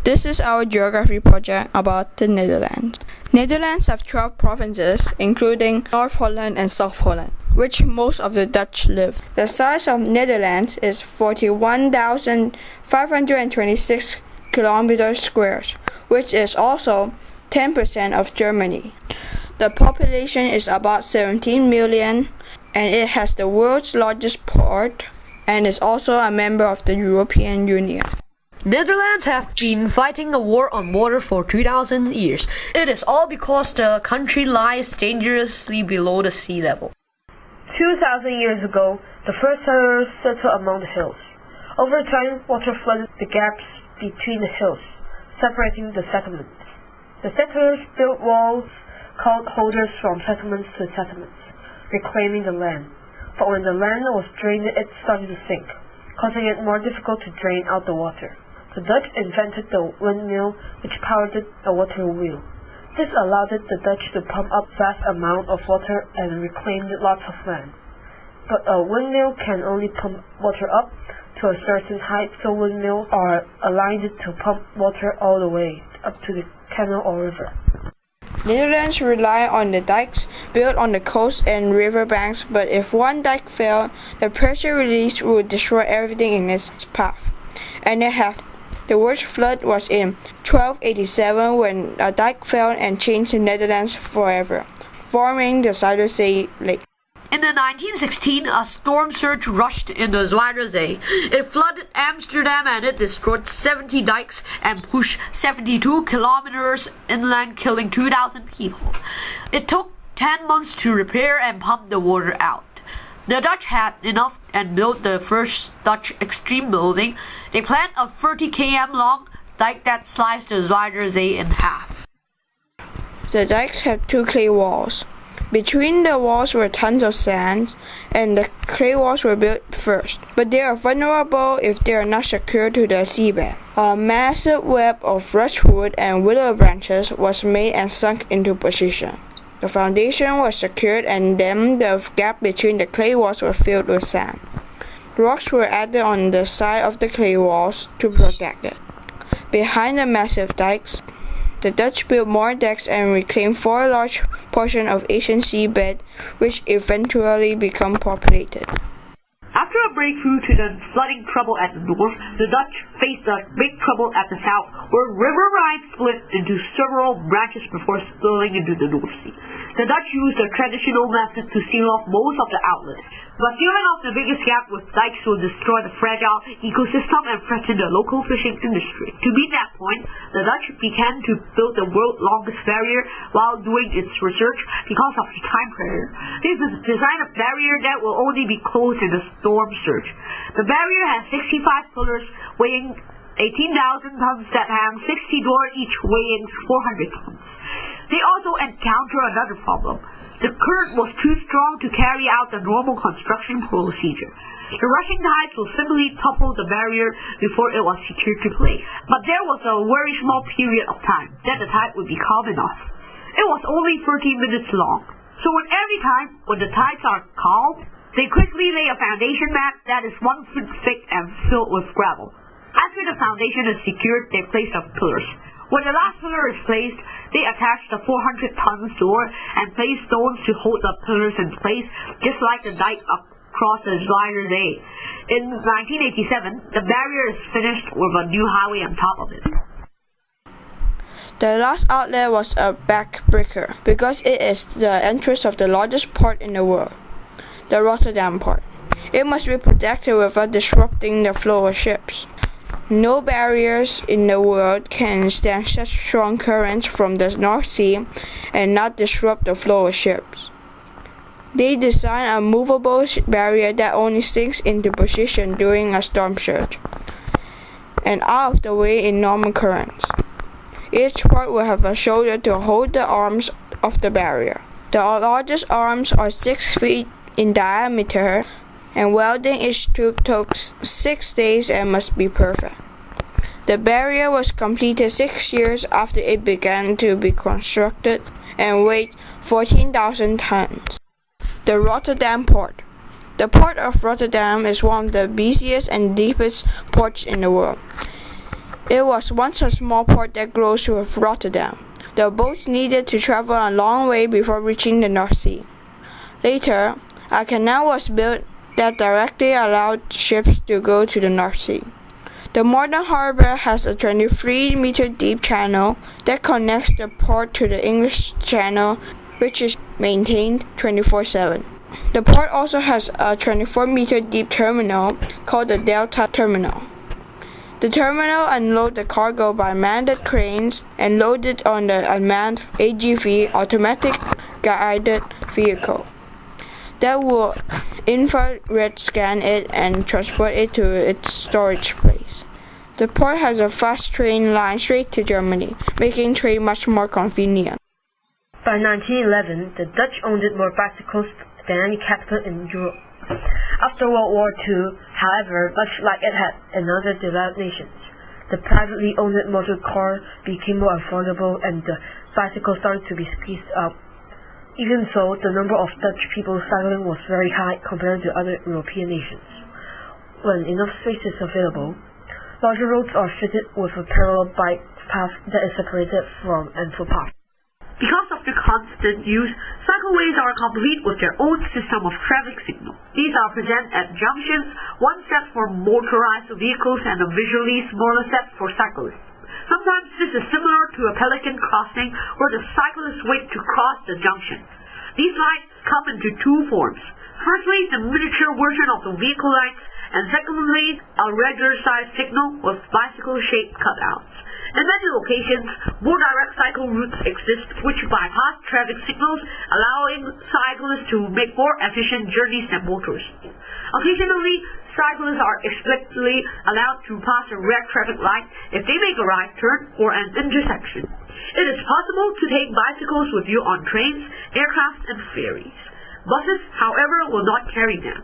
This is our geography project about the Netherlands. Netherlands have 12 provinces, including North Holland and South Holland, which most of the Dutch live. The size of Netherlands is 41,526 kilometers squares, which is also 10% of Germany. The population is about 17 million, and it has the world's largest port and is also a member of the European Union. Netherlands have been fighting a war on water for 2,000 years. It is all because the country lies dangerously below the sea level. 2,000 years ago, the first settlers settled among the hills. Over time, water flooded the gaps between the hills, separating the settlements. The settlers built walls called holders from settlements to settlements, reclaiming the land. But when the land was drained, it started to sink, causing it more difficult to drain out the water. The Dutch invented the windmill, which powered a water wheel. This allowed the Dutch to pump up vast amounts of water and reclaim lots of land. But a windmill can only pump water up to a certain height, so windmills are aligned to pump water all the way up to the canal or river. Netherlands rely on the dikes built on the coast and river banks, but if one dike failed, the pressure release would destroy everything in its path. And the worst flood was in 1287 when a dike fell and changed the Netherlands forever, forming the Zuiderzee Lake. In the 1916, a storm surge rushed in the Zuiderzee. It flooded Amsterdam and it destroyed 70 dikes and pushed 72 kilometers inland, killing 2,000 people. It took 10 months to repair and pump the water out. The Dutch had enough and built the first Dutch extreme building. They planned a 30 km long dike that sliced the Zuiderzee in half. The dikes had two clay walls. Between the walls were tons of sand, and the clay walls were built first, but they are vulnerable if they are not secured to the seabed. A massive web of brushwood and willow branches was made and sunk into position. The foundation was secured, and then the gap between the clay walls were filled with sand. Rocks were added on the side of the clay walls to protect it. Behind the massive dikes, the Dutch built more decks and reclaimed 4 large portions of Asian seabed, which eventually became populated. After a breakthrough to the flooding trouble at the north, the Dutch faced a big trouble at the south, where River Rhine split into several branches before spilling into the North Sea. The Dutch used a traditional method to seal off most of the outlets, but sealing off the biggest gap with dikes will destroy the fragile ecosystem and threaten the local fishing industry. To meet that point, the Dutch began to build the world's longest barrier while doing its research because of the time pressure. They designed a barrier that will only be closed in a storm surge. The barrier has 65 pillars weighing 18,000 tons that hang 60 doors, each weighing 400 tons. They also encounter another problem. The current was too strong to carry out the normal construction procedure. The rushing tides will simply topple the barrier before it was secured to place. But there was a very small period of time that the tide would be calm enough. It was only 30 minutes long. So every time when the tides are calm, they quickly lay a foundation mat that is 1 foot thick and filled with gravel. After the foundation is secured, they place the pillars. When the last pillar is placed, they attach the 400-ton door and place stones to hold the pillars in place, just like the dike across the Zuiderzee. In 1987, the barrier is finished with a new highway on top of it. The last outlet was a backbreaker, because it is the entrance of the largest port in the world, the Rotterdam port. It must be protected without disrupting the flow of ships. No barriers in the world can stand such strong currents from the North Sea and not disrupt the flow of ships. They designed a movable barrier that only sinks into position during a storm surge and out of the way in normal currents. Each part will have a shoulder to hold the arms of the barrier. The largest arms are 6 feet in diameter, and welding each tube took 6 days and must be perfect. The barrier was completed 6 years after it began to be constructed and weighed 14,000 tons. The Rotterdam Port. The port of Rotterdam is one of the busiest and deepest ports in the world. It was once a small port that close with Rotterdam. The boats needed to travel a long way before reaching the North Sea. Later, a canal was built that directly allowed ships to go to the North Sea. The modern harbor has a 23-meter deep channel that connects the port to the English Channel, which is maintained 24/7. The port also has a 24-meter deep terminal called the Delta Terminal. The terminal unloads the cargo by manned cranes and loads it on the unmanned AGV automatic guided vehicle that will infrared scan it and transport it to its storage place. The port has a fast train line straight to Germany, making trade much more convenient. By 1911, the Dutch owned more bicycles than any capital in Europe. After World War II, however, much like it had in other developed nations, the privately owned motor car became more affordable and the bicycle started to be squeezed out. Even so, the number of Dutch people cycling was very high compared to other European nations. When enough space is available, larger roads are fitted with a parallel bike path that is separated from and footpaths. Because of the constant use, cycleways are complete with their own system of traffic signals. These are present at junctions, one set for motorized vehicles and a visually smaller set for cyclists. Sometimes this is similar to a pelican crossing where the cyclists wait to cross the junction. These lights come into two forms. Firstly, the miniature version of the vehicle lights, and secondly, a regular-sized signal with bicycle-shaped cutouts. In many locations, more direct cycle routes exist which bypass traffic signals, allowing cyclists to make more efficient journeys than motorists. Occasionally, cyclists are explicitly allowed to pass a red traffic light if they make a right turn or an intersection. It is possible to take bicycles with you on trains, aircraft, and ferries. Buses, however, will not carry them.